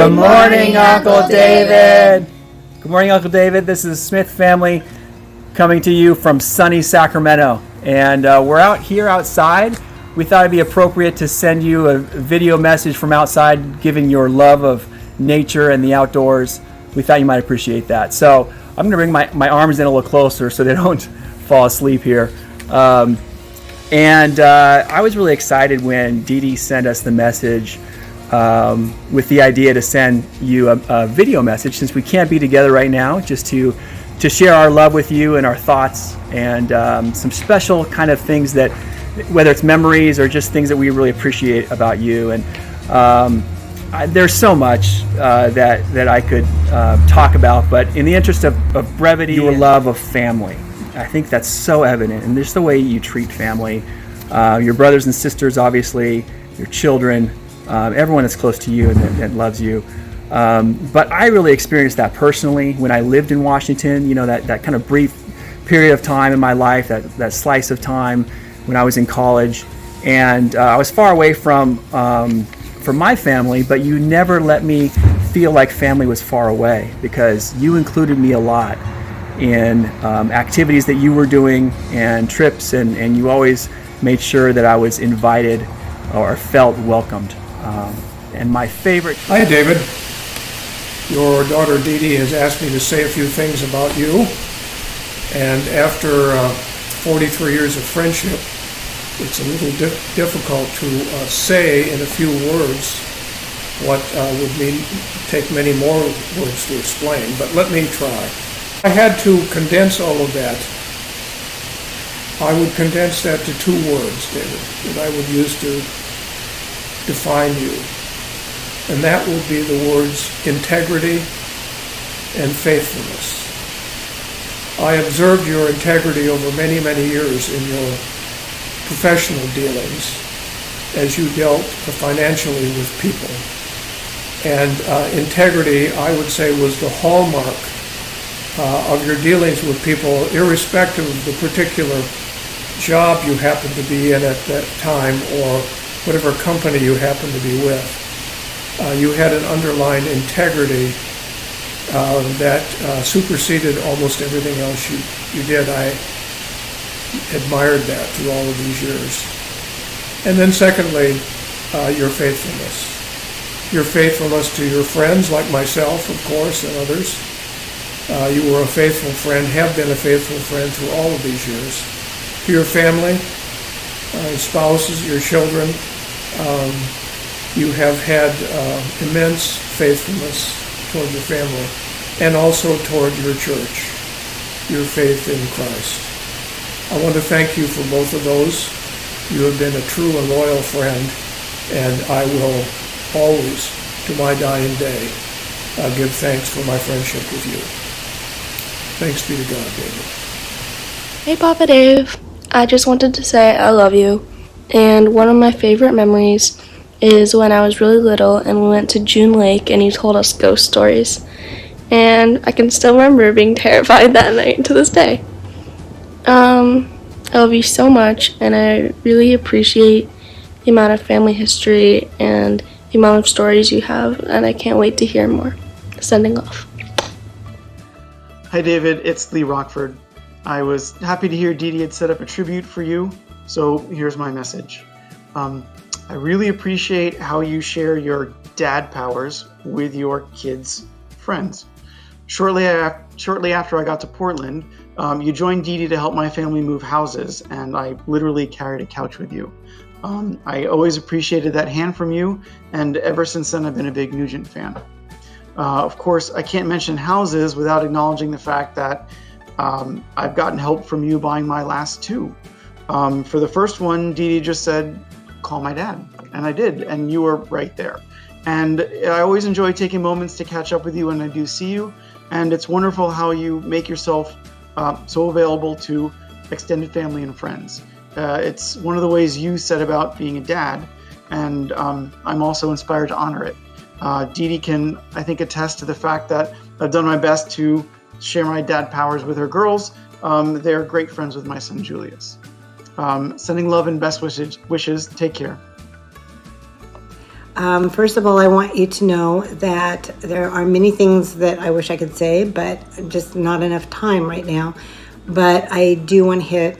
Good morning, Uncle David. Good morning, Uncle David. This is Smith family coming to you from sunny Sacramento. And we're out here outside. We thought it'd be appropriate to send you a video message from outside, giving your love of nature and the outdoors. We thought you might appreciate that. So I'm going to bring my arms in a little closer so they don't fall asleep here. I was really excited when Dee Dee sent us the message with the idea to send you a video message, since we can't be together right now, just to share our love with you and our thoughts and some special kind of things that, whether it's memories or just things that we really appreciate about you. And there's so much that I could talk about, but in the interest of brevity, your love of family, I think that's so evident, and just the way you treat family, your brothers and sisters, obviously, your children, everyone that's close to you and that loves you. But I really experienced that personally when I lived in Washington, that kind of brief period of time in my life, that slice of time when I was in college. And I was far away from my family, but you never let me feel like family was far away, because you included me a lot in activities that you were doing and trips, and you always made sure that I was invited or felt welcomed. And my favorite... Hi, David. Your daughter Dee Dee has asked me to say a few things about you, and after 43 years of friendship, it's a little difficult to say in a few words what would take many more words to explain, but let me try. I had to condense all of that. I would condense that to two words, David, that I would use to define you. And that would be the words integrity and faithfulness. I observed your integrity over many, many years in your professional dealings as you dealt financially with people. And integrity, I would say, was the hallmark of your dealings with people, irrespective of the particular job you happened to be in at that time or whatever company you happened to be with. You had an underlying integrity that superseded almost everything else you did. I admired that through all of these years. And then secondly, your faithfulness. Your faithfulness to your friends, like myself, of course, and others. You were a faithful friend, have been a faithful friend through all of these years. To your family, your spouses, your children, you have had immense faithfulness toward your family, and also toward your church, your faith in Christ. I want to thank you for both of those. You have been a true and loyal friend, and I will always, to my dying day, give thanks for my friendship with you. Thanks be to God, David. Hey, Papa Dave. I just wanted to say I love you. And one of my favorite memories is when I was really little and we went to June Lake and you told us ghost stories. And I can still remember being terrified that night to this day. I love you so much, and I really appreciate the amount of family history and the amount of stories you have, and I can't wait to hear more. Sending off. Hi David, it's Lee Rockford. I was happy to hear Dee Dee had set up a tribute for you, so here's my message. I really appreciate how you share your dad powers with your kids' friends. Shortly after I got to Portland, you joined Dee Dee to help my family move houses, and I literally carried a couch with you. I always appreciated that hand from you, and ever since then I've been a big Nugent fan. Of course, I can't mention houses without acknowledging the fact that I've gotten help from you buying my last two. For the first one, Dee Dee just said, call my dad. And I did, and you were right there. And I always enjoy taking moments to catch up with you when I do see you. And it's wonderful how you make yourself so available to extended family and friends. It's one of the ways you said about being a dad, and I'm also inspired to honor it. Dee Dee can, I think, attest to the fact that I've done my best to share my dad powers with her girls. They're great friends with my son Julius. Sending love and best wishes. Take care. First of all, I want you to know that there are many things that I wish I could say, but just not enough time right now. But I do want to hit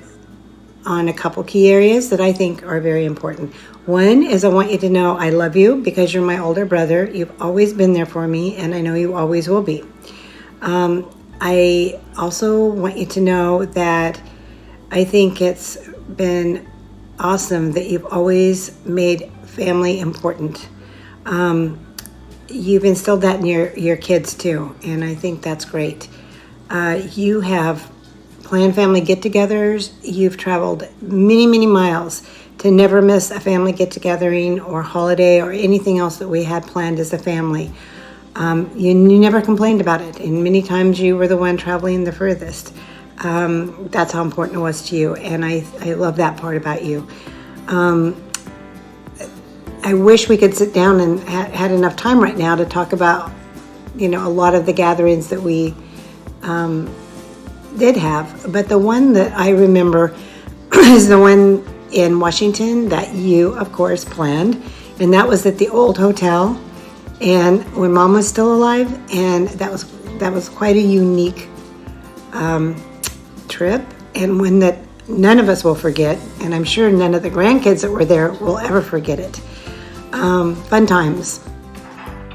on a couple key areas that I think are very important. One is I want you to know I love you because you're my older brother. You've always been there for me, and I know you always will be. I also want you to know that I think it's been awesome that you've always made family important. You've instilled that in your kids too, and I think that's great. You have planned family get-togethers. You've traveled many, many miles to never miss a family get-togethering or holiday or anything else that we had planned as a family. You never complained about it, and many times you were the one traveling the furthest. That's how important it was to you, and I love that part about you. I wish we could sit down and had enough time right now to talk about, a lot of the gatherings that we did have. But the one that I remember is the one in Washington that you, of course, planned, and that was at the old hotel. And when Mom was still alive, and that was quite a unique trip, and one that none of us will forget, and I'm sure none of the grandkids that were there will ever forget it. Fun times.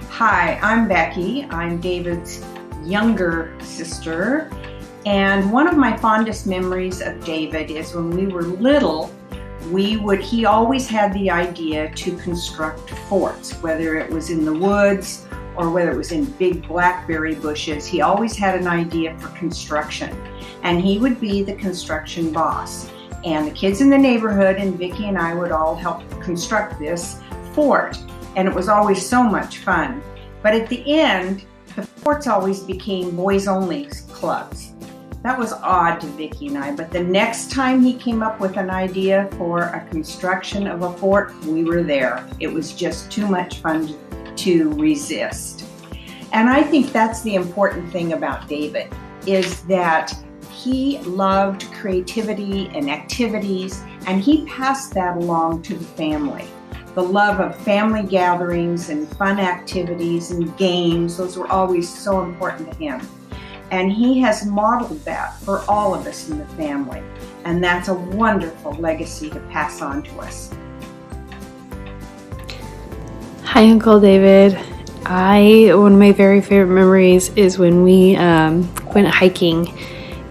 Hi, I'm Becky. I'm David's younger sister, and one of my fondest memories of David is when we were little. He always had the idea to construct forts, whether it was in the woods or whether it was in big blackberry bushes. He always had an idea for construction, and he would be the construction boss. And the kids in the neighborhood and Vicki and I would all help construct this fort, and it was always so much fun. But at the end, the forts always became boys-only clubs. That was odd to Vicki and I, but the next time he came up with an idea for a construction of a fort, we were there. It was just too much fun to resist. And I think that's the important thing about David, is that he loved creativity and activities, and he passed that along to the family. The love of family gatherings and fun activities and games, those were always so important to him. And he has modeled that for all of us in the family. And that's a wonderful legacy to pass on to us. Hi, Uncle David. One of my very favorite memories is when we went hiking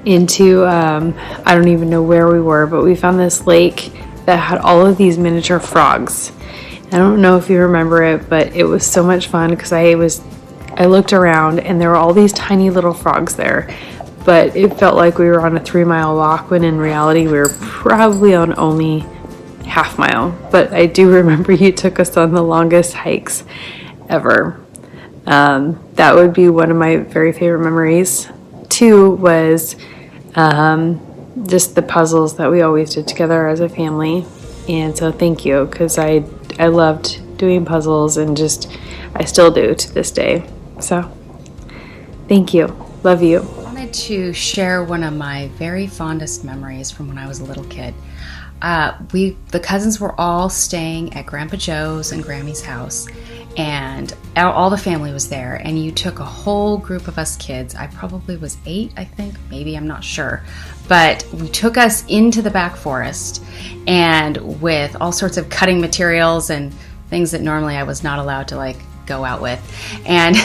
into, I don't even know where we were, but we found this lake that had all of these miniature frogs. I don't know if you remember it, but it was so much fun because I looked around and there were all these tiny little frogs there, but it felt like we were on a 3-mile walk when in reality we were probably on only half-mile. But I do remember you took us on the longest hikes ever. That would be one of my very favorite memories. 2 was just the puzzles that we always did together as a family. And so thank you, because I loved doing puzzles, and I still do to this day. So thank you. Love you. I wanted to share one of my very fondest memories from when I was a little kid. The cousins were all staying at Grandpa Joe's and Grammy's house, and all the family was there, and you took a whole group of us kids. I probably was 8, I think, maybe, I'm not sure, but we took us into the back forest, and with all sorts of cutting materials and things that normally I was not allowed to go out with, and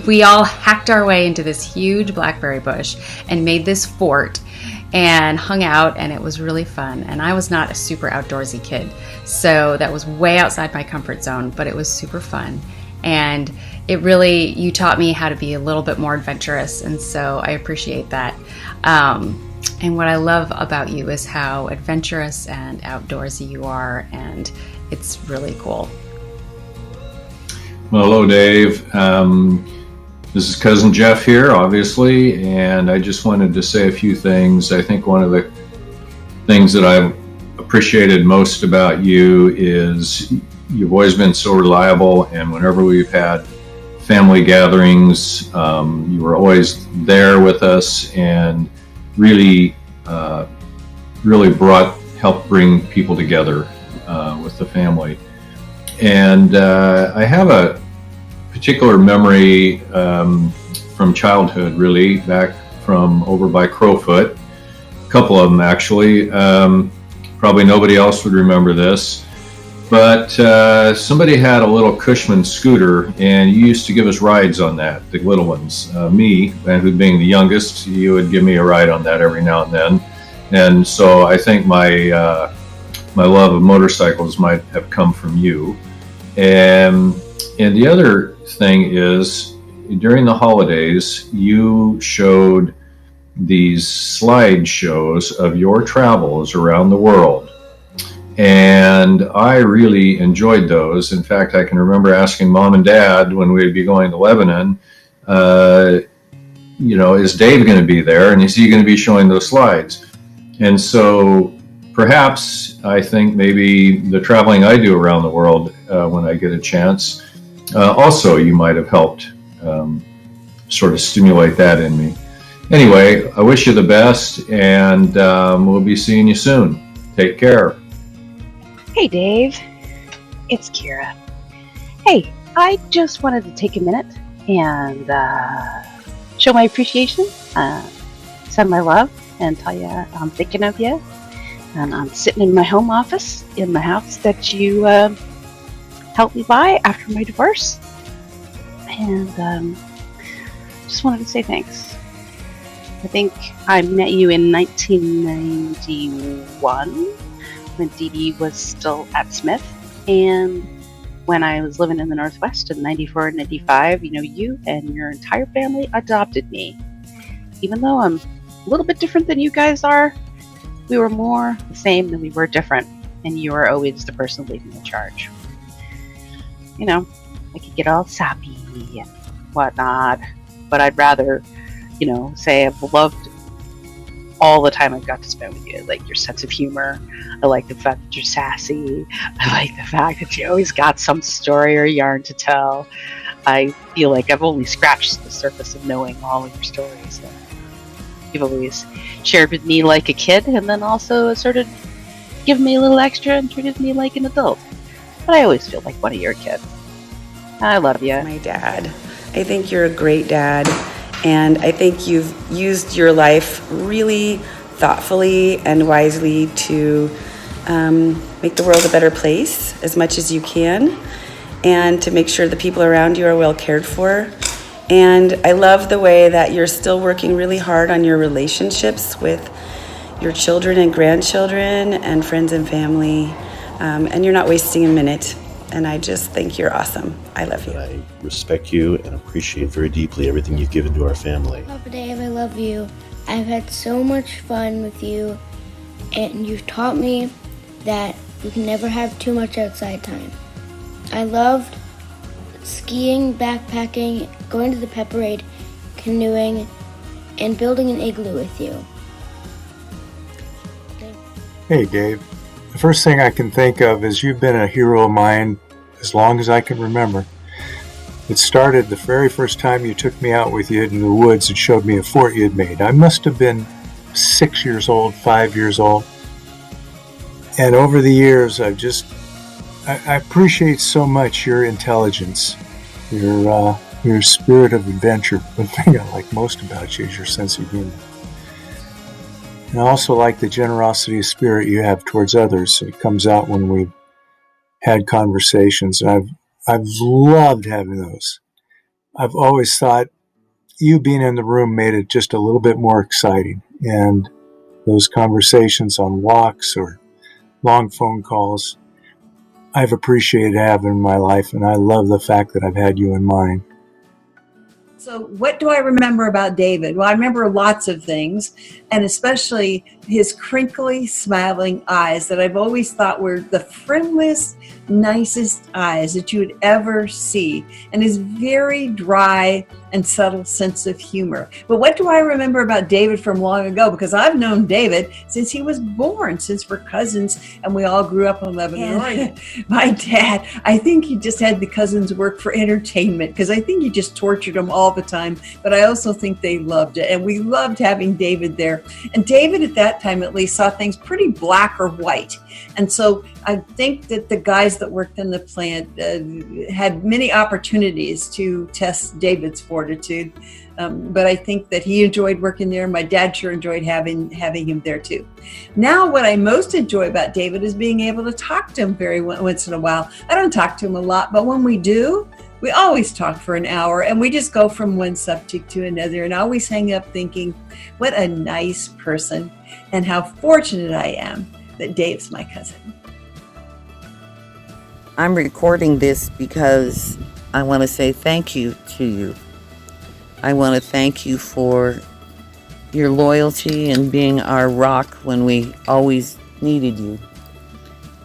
we all hacked our way into this huge blackberry bush and made this fort and hung out, and it was really fun. And I was not a super outdoorsy kid, so that was way outside my comfort zone, but it was super fun. And you taught me how to be a little bit more adventurous, and so I appreciate that. And what I love about you is how adventurous and outdoorsy you are, and it's really cool. Well, hello, Dave. This is Cousin Jeff here, obviously, and I just wanted to say a few things. I think one of the things that I've appreciated most about you is you've always been so reliable, and whenever we've had family gatherings, you were always there with us, and really helped bring people together with the family. And I have a particular memory from childhood, really, back from over by Crowfoot. A couple of them, actually. Probably nobody else would remember this. But somebody had a little Cushman scooter, and you used to give us rides on that, the little ones. Me, who being the youngest, you would give me a ride on that every now and then. And so I think my love of motorcycles might have come from you. And the other thing is, during the holidays, you showed these slideshows of your travels around the world. And I really enjoyed those. In fact, I can remember asking Mom and Dad when we'd be going to Lebanon, is Dave going to be there? And is he going to be showing those slides? And so perhaps I think maybe the traveling I do around the world when I get a chance, also you might have helped sort of stimulate that in me. Anyway, I wish you the best, and we'll be seeing you soon. Take care. Hey Dave, it's Kira. Hey, I just wanted to take a minute and show my appreciation, send my love, and tell you I'm thinking of you. And I'm sitting in my home office in the house that you helped me buy after my divorce. And just wanted to say thanks. I think I met you in 1991 when Dee Dee was still at Smith. And when I was living in the Northwest in 94 and 95, you and your entire family adopted me. Even though I'm a little bit different than you guys are, we were more the same than we were different, and you were always the person leading the charge. I could get all sappy and whatnot, but I'd rather, say I've loved all the time I've got to spend with you. I like your sense of humor. I like the fact that you're sassy. I like the fact that you always got some story or yarn to tell. I feel like I've only scratched the surface of knowing all of your stories. You've always shared with me like a kid, and then also sort of given me a little extra and treated me like an adult. But I always feel like one of your kids. I love you. My dad. I think you're a great dad, and I think you've used your life really thoughtfully and wisely to make the world a better place as much as you can, and to make sure the people around you are well cared for. And I love the way that you're still working really hard on your relationships with your children and grandchildren and friends and family, and you're not wasting a minute. And I just think you're awesome. I love you. I respect you and appreciate very deeply everything you've given to our family. Papa Dave, I love you. I've had so much fun with you, and you've taught me that we can never have too much outside time. I loved skiing, backpacking, going to the pep parade, canoeing, and building an igloo with you. Hey Dave, the first thing I can think of is you've been a hero of mine as long as I can remember. It started the very first time you took me out with you in the woods and showed me a fort you had made. I must have been 6 years old, 5 years old. And over the years, I appreciate so much your intelligence, your spirit of adventure. The thing I like most about you is your sense of humor. And I also like the generosity of spirit you have towards others. It comes out when we've had conversations. I've loved having those. I've always thought you being in the room made it just a little bit more exciting. And those conversations on walks or long phone calls, I've appreciated having in my life, and I love the fact that I've had you in mine. So what do I remember about David? Well, I remember lots of things, and especially his crinkly, smiling eyes that I've always thought were the friendliest, nicest eyes that you would ever see, and his very dry and subtle sense of humor. But what do I remember about David from long ago? Because I've known David since he was born, since we're cousins and we all grew up in Lebanon, Oregon. My dad, I think he just had the cousins work for entertainment, because I think he just tortured them all the time. But I also think they loved it. And we loved having David there. And David at that time at least saw things pretty black or white. And so I think that the guys that worked in the plant had many opportunities to test David's fortitude. But I think that he enjoyed working there. My dad sure enjoyed having him there too. Now, what I most enjoy about David is being able to talk to him once in a while. I don't talk to him a lot, but when we do, we always talk for an hour, and we just go from one subject to another, and I always hang up thinking, what a nice person, and how fortunate I am that Dave's my cousin. I'm recording this because I want to say thank you to you. I want to thank you for your loyalty and being our rock when we always needed you.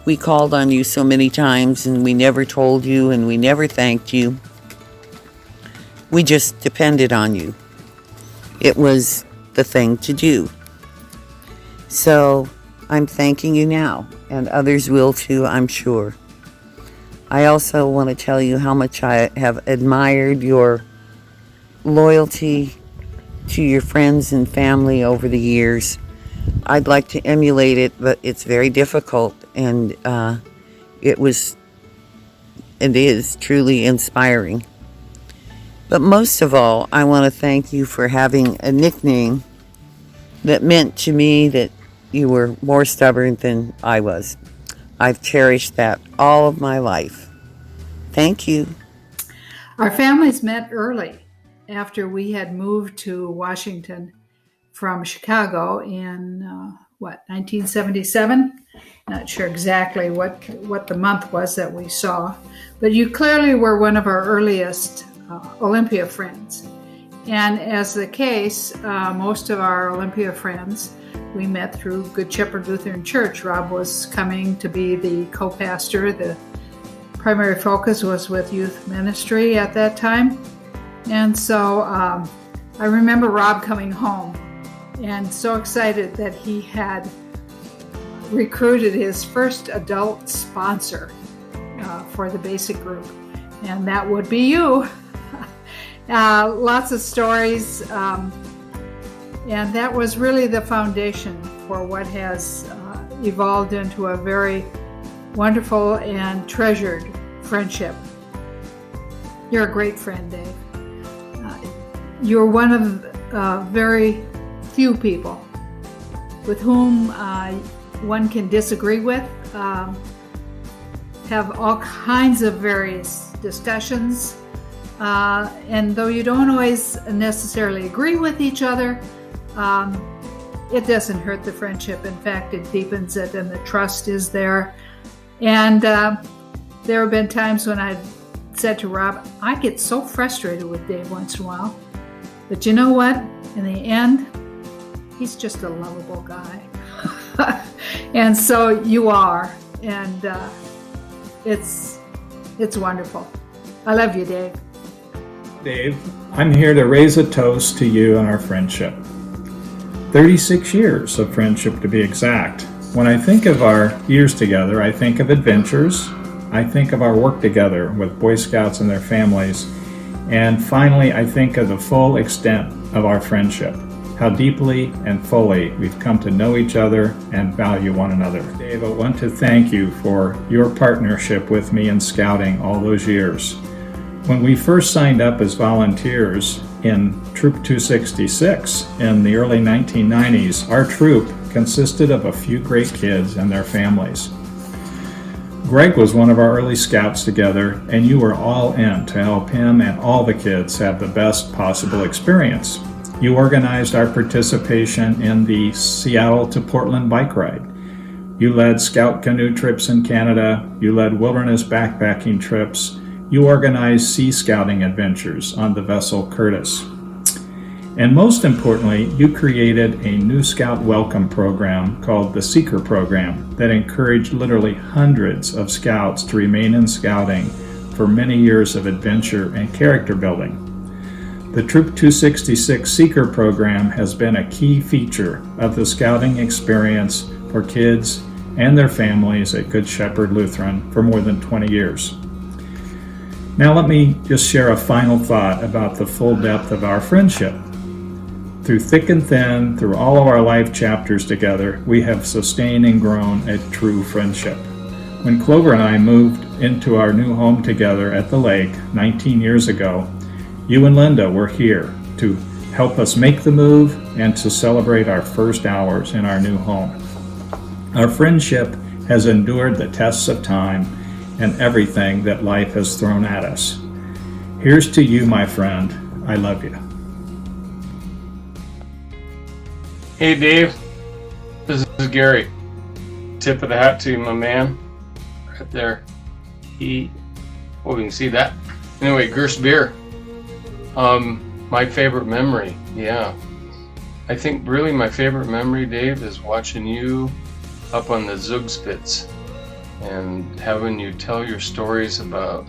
We called on you so many times and we never told you and we never thanked you. We just depended on you. It was the thing to do. So I'm thanking you now, and others will too, I'm sure. I also want to tell you how much I have admired your loyalty to your friends and family over the years. I'd like to emulate it, but it's very difficult, and it is truly inspiring. But most of all, I want to thank you for having a nickname that meant to me that you were more stubborn than I was. I've cherished that all of my life. Thank you. Our families met early after we had moved to Washington from Chicago in 1977. Not sure exactly what the month was that we saw, but you clearly were one of our earliest Olympia friends. And as the case, most of our Olympia friends we met through Good Shepherd Lutheran Church. Rob was coming to be the co-pastor. The primary focus was with youth ministry at that time. And so I remember Rob coming home and so excited that he had recruited his first adult sponsor for the basic group. And that would be you. Lots of stories. And that was really the foundation for what has evolved into a very wonderful and treasured friendship. You're a great friend, Dave. You're one of very few people with whom one can disagree with, have all kinds of various discussions, and though you don't always necessarily agree with each other, it doesn't hurt the friendship. In fact, it deepens it, and the trust is there. And there have been times when I've said to Rob, I get so frustrated with Dave once in a while, but you know what? In the end, he's just a lovable guy. And so you are, and it's wonderful. I love you, Dave. Dave, I'm here to raise a toast to you and our friendship. 36 years of friendship, to be exact. When I think of our years together, I think of adventures. I think of our work together with Boy Scouts and their families. And finally, I think of the full extent of our friendship, how deeply and fully we've come to know each other and value one another. Dave, I want to thank you for your partnership with me in scouting all those years. When we first signed up as volunteers in Troop 266 in the early 1990s, our troop consisted of a few great kids and their families. Greg was one of our early scouts together, and you were all in to help him and all the kids have the best possible experience. You organized our participation in the Seattle to Portland bike ride. You led scout canoe trips in Canada. You led wilderness backpacking trips. You organized sea scouting adventures on the vessel Curtis. And most importantly, you created a new scout welcome program called the Seeker Program that encouraged literally hundreds of scouts to remain in scouting for many years of adventure and character building. The The Troop 266 Seeker program has been a key feature of the scouting experience for kids and their families at Good Shepherd Lutheran for more than 20 years. Now let me just share a final thought about the full depth of our friendship. Through thick and thin, through all of our life chapters together, we have sustained and grown a true friendship. When Clover and I moved into our new home together at the lake 19 years ago, you and Linda were here to help us make the move and to celebrate our first hours in our new home. Our friendship has endured the tests of time and everything that life has thrown at us. Here's to you, my friend. I love you. Hey Dave, this is Gary. Tip of the hat to you, my man. Right there. We can see that. Anyway, Gerst beer. My favorite memory, yeah. I think really my favorite memory, Dave, is watching you up on the Zugspitze and having you tell your stories about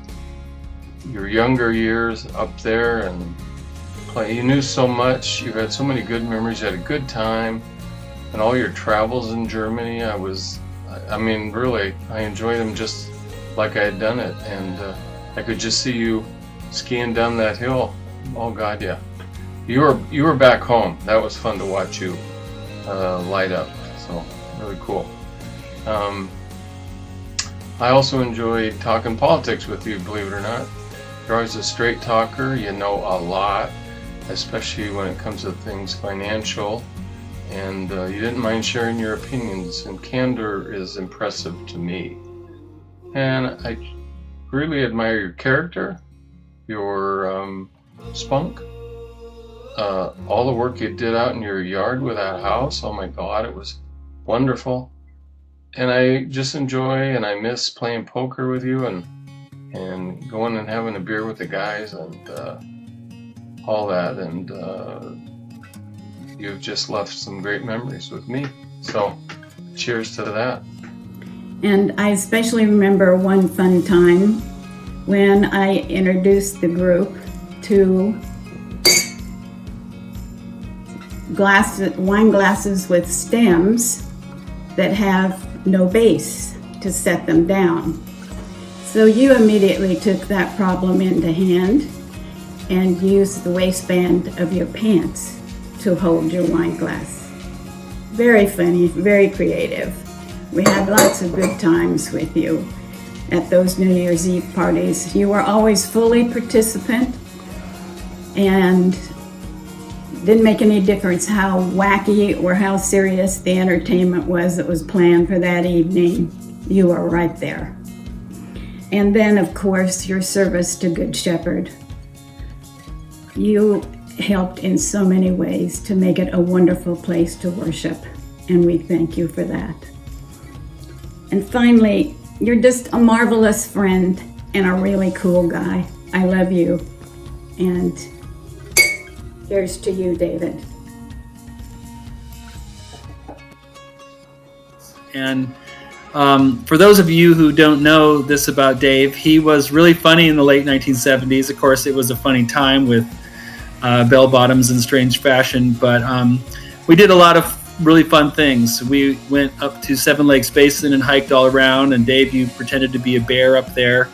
your younger years up there and play. You knew so much, you had so many good memories, you had a good time, and all your travels in Germany, I mean, really, I enjoyed them just like I had done it, and I could just see you skiing down that hill. Oh God, yeah. You were back home. That was fun to watch you light up. So really cool. I also enjoyed talking politics with you, believe it or not. You're always a straight talker. You know a lot, especially when it comes to things financial. And you didn't mind sharing your opinions. And candor is impressive to me. And I really admire your character, your spunk, all the work you did out in your yard with that house. Oh my God, it was wonderful. And I just enjoy and I miss playing poker with you and going and having a beer with the guys and all that. And you've just left some great memories with me. So cheers to that. And I especially remember one fun time when I introduced the group to wine glasses with stems that have no base to set them down. So you immediately took that problem into hand and used the waistband of your pants to hold your wine glass. Very funny, very creative. We had lots of good times with you at those New Year's Eve parties. You were always fully participant, and didn't make any difference how wacky or how serious the entertainment was that was planned for that evening. You were right there. And then, of course, your service to Good Shepherd. You helped in so many ways to make it a wonderful place to worship, and we thank you for that. And finally, you're just a marvelous friend and a really cool guy. I love you. And here's to you, David. And for those of you who don't know this about Dave, he was really funny in the late 1970s. Of course, it was a funny time with bell bottoms and strange fashion, but we did a lot of really fun things. We went up to Seven Lakes Basin and hiked all around, and Dave, you pretended to be a bear up there,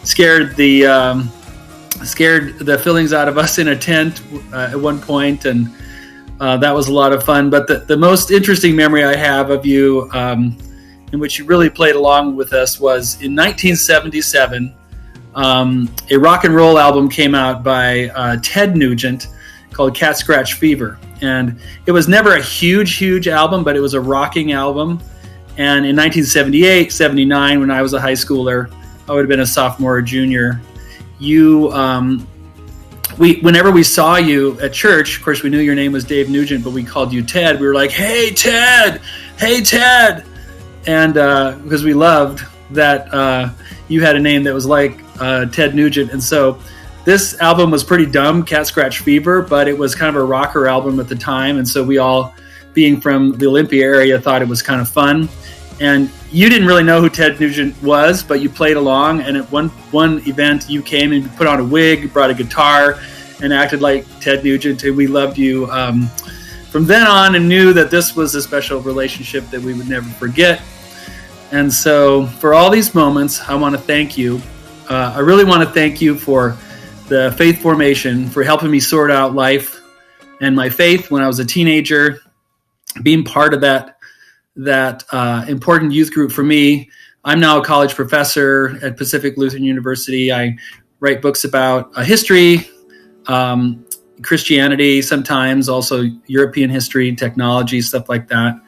scared the fillings out of us in a tent at one point, and that was a lot of fun. But the most interesting memory I have of you, in which you really played along with us, was in 1977. A rock and roll album came out by Ted Nugent called Cat Scratch Fever. And it was never a huge album, but it was a rocking album. And in 1978, 79, when I was a high schooler, I would have been a sophomore or junior, whenever we saw you at church, of course, we knew your name was Dave Nugent, but we called you Ted. We were like, hey, Ted! Hey, Ted! And because we loved that you had a name that was like Ted Nugent. And so this album was pretty dumb, Cat Scratch Fever, but it was kind of a rocker album at the time. And so we all, being from the Olympia area, thought it was kind of fun. And you didn't really know who Ted Nugent was, but you played along. And at one event, you came and put on a wig, brought a guitar, and acted like Ted Nugent, and we loved you from then on, and knew that this was a special relationship that we would never forget. And so for all these moments, I want to thank you. I really want to thank you for the faith formation, for helping me sort out life and my faith when I was a teenager, being part of that important youth group for me. I'm now a college professor at Pacific Lutheran University. I write books about history, Christianity, sometimes also European history, technology, stuff like that.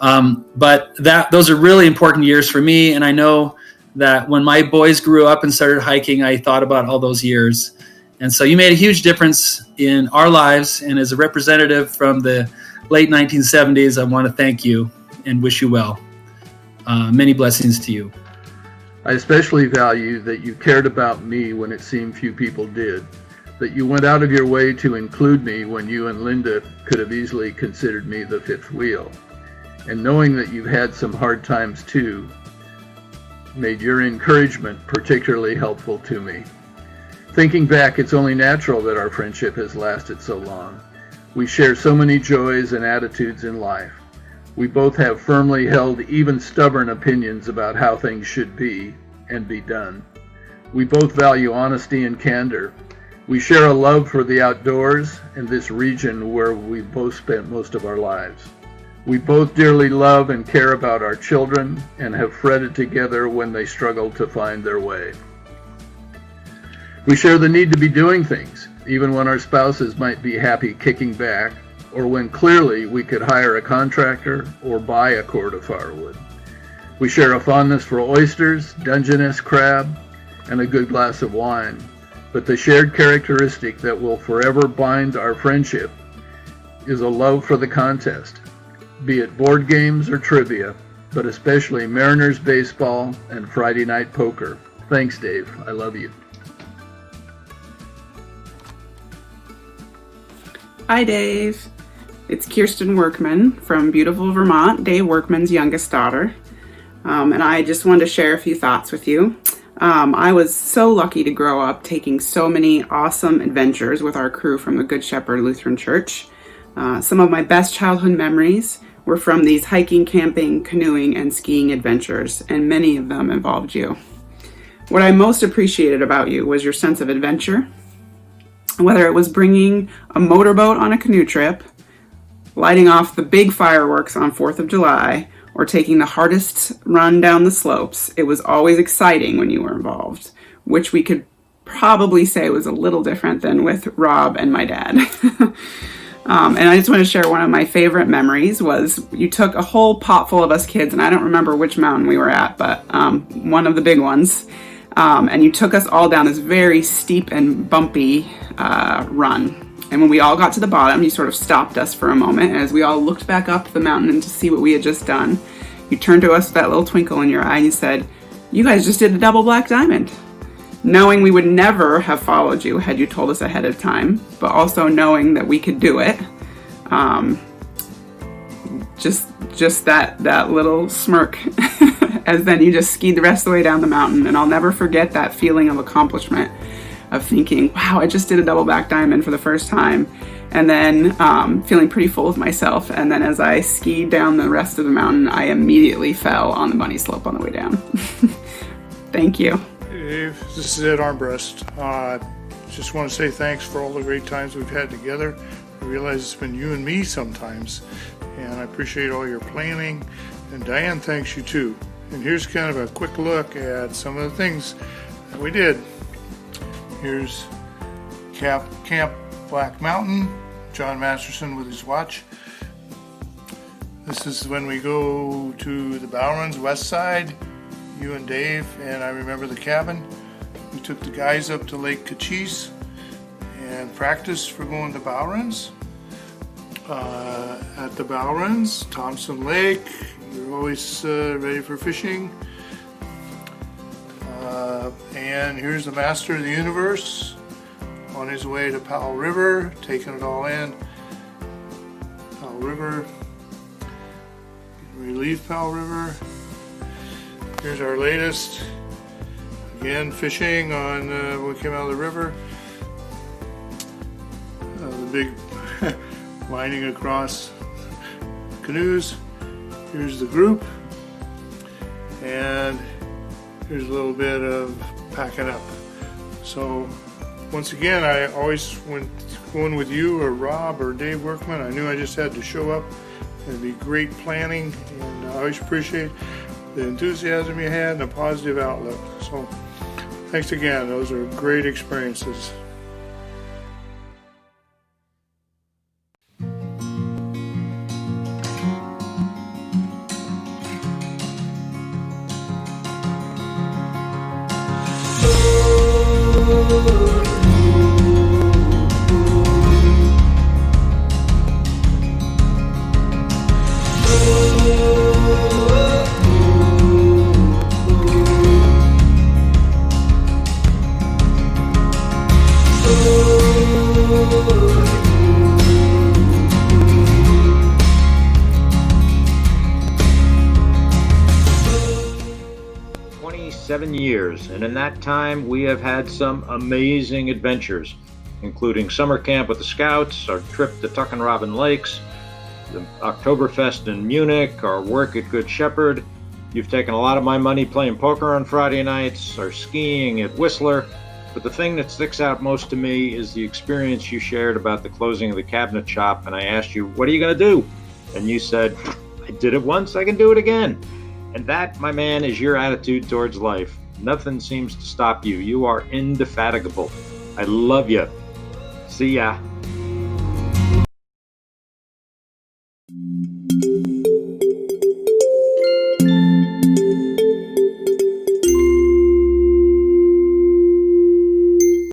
But those are really important years for me. And I know that when my boys grew up and started hiking, I thought about all those years. And so you made a huge difference in our lives. And as a representative from the late 1970s, I want to thank you and wish you well. Many blessings to you. I especially value that you cared about me when it seemed few people did, that you went out of your way to include me when you and Linda could have easily considered me the fifth wheel. And knowing that you've had some hard times too, made your encouragement particularly helpful to me. Thinking back, it's only natural that our friendship has lasted so long. We share so many joys and attitudes in life. We both have firmly held, even stubborn opinions about how things should be and be done. We both value honesty and candor. We share a love for the outdoors and this region where we've both spent most of our lives. We both dearly love and care about our children and have fretted together when they struggle to find their way. We share the need to be doing things, even when our spouses might be happy kicking back, or when clearly we could hire a contractor or buy a cord of firewood. We share a fondness for oysters, Dungeness crab, and a good glass of wine. But the shared characteristic that will forever bind our friendship is a love for the contest, be it board games or trivia, but especially Mariners baseball and Friday night poker. Thanks, Dave. I love you. Hi, Dave. It's Kirsten Workman from beautiful Vermont, Dave Workman's youngest daughter. And I just wanted to share a few thoughts with you. I was so lucky to grow up taking so many awesome adventures with our crew from the Good Shepherd Lutheran Church. Some of my best childhood memories were from these hiking, camping, canoeing, and skiing adventures, and many of them involved you. What I most appreciated about you was your sense of adventure, whether it was bringing a motorboat on a canoe trip, lighting off the big fireworks on 4th of July, or taking the hardest run down the slopes. It was always exciting when you were involved, which we could probably say was a little different than with Rob and my dad. And I just want to share one of my favorite memories was you took a whole pot full of us kids, and I don't remember which mountain we were at, but one of the big ones. And you took us all down this very steep and bumpy run. And when we all got to the bottom, you sort of stopped us for a moment. And as we all looked back up the mountain to see what we had just done, you turned to us with that little twinkle in your eye and you said, "You guys just did a double black diamond." Knowing we would never have followed you had you told us ahead of time, but also knowing that we could do it. Just that little smirk as then you just skied the rest of the way down the mountain. And I'll never forget that feeling of accomplishment of thinking, wow, I just did a double back diamond for the first time. And then feeling pretty full of myself. And then as I skied down the rest of the mountain, I immediately fell on the bunny slope on the way down. Thank you. Dave, this is Ed Armbrest. Just want to say thanks for all the great times we've had together. I realize it's been you and me sometimes, and I appreciate all your planning. And Diane thanks you too. And here's kind of a quick look at some of the things that we did. Here's Camp Black Mountain, John Masterson with his watch. This is when we go to the Bowrun's west side, you and Dave, and I remember the cabin. We took the guys up to Lake Cochise and practiced for going to Bowrun's. At the Bowrun's, Thompson Lake, you're always ready for fishing. And here's the Master of the Universe on his way to Powell River, taking it all in. Powell River, relieve Powell River. Here's our latest, again fishing on when we came out of the river. big lining across canoes. Here's the group, and here's a little bit of packing up. So once again, I always, when going with you or Rob or Dave Workman, I knew I just had to show up. It'd be great planning, and I always appreciate the enthusiasm you had and the positive outlook. So thanks again. Those are great experiences. Years, and in that time we have had some amazing adventures, including summer camp with the Scouts, our trip to Tuck and Robin Lakes, the Oktoberfest in Munich, our work at Good Shepherd. You've taken a lot of my money playing poker on Friday nights, our skiing at Whistler, but the thing that sticks out most to me is the experience you shared about the closing of the cabinet shop, and I asked you, what are you going to do? And you said, I did it once, I can do it again. And that, my man, is your attitude towards life. Nothing seems to stop you. You are indefatigable. I love you. See ya.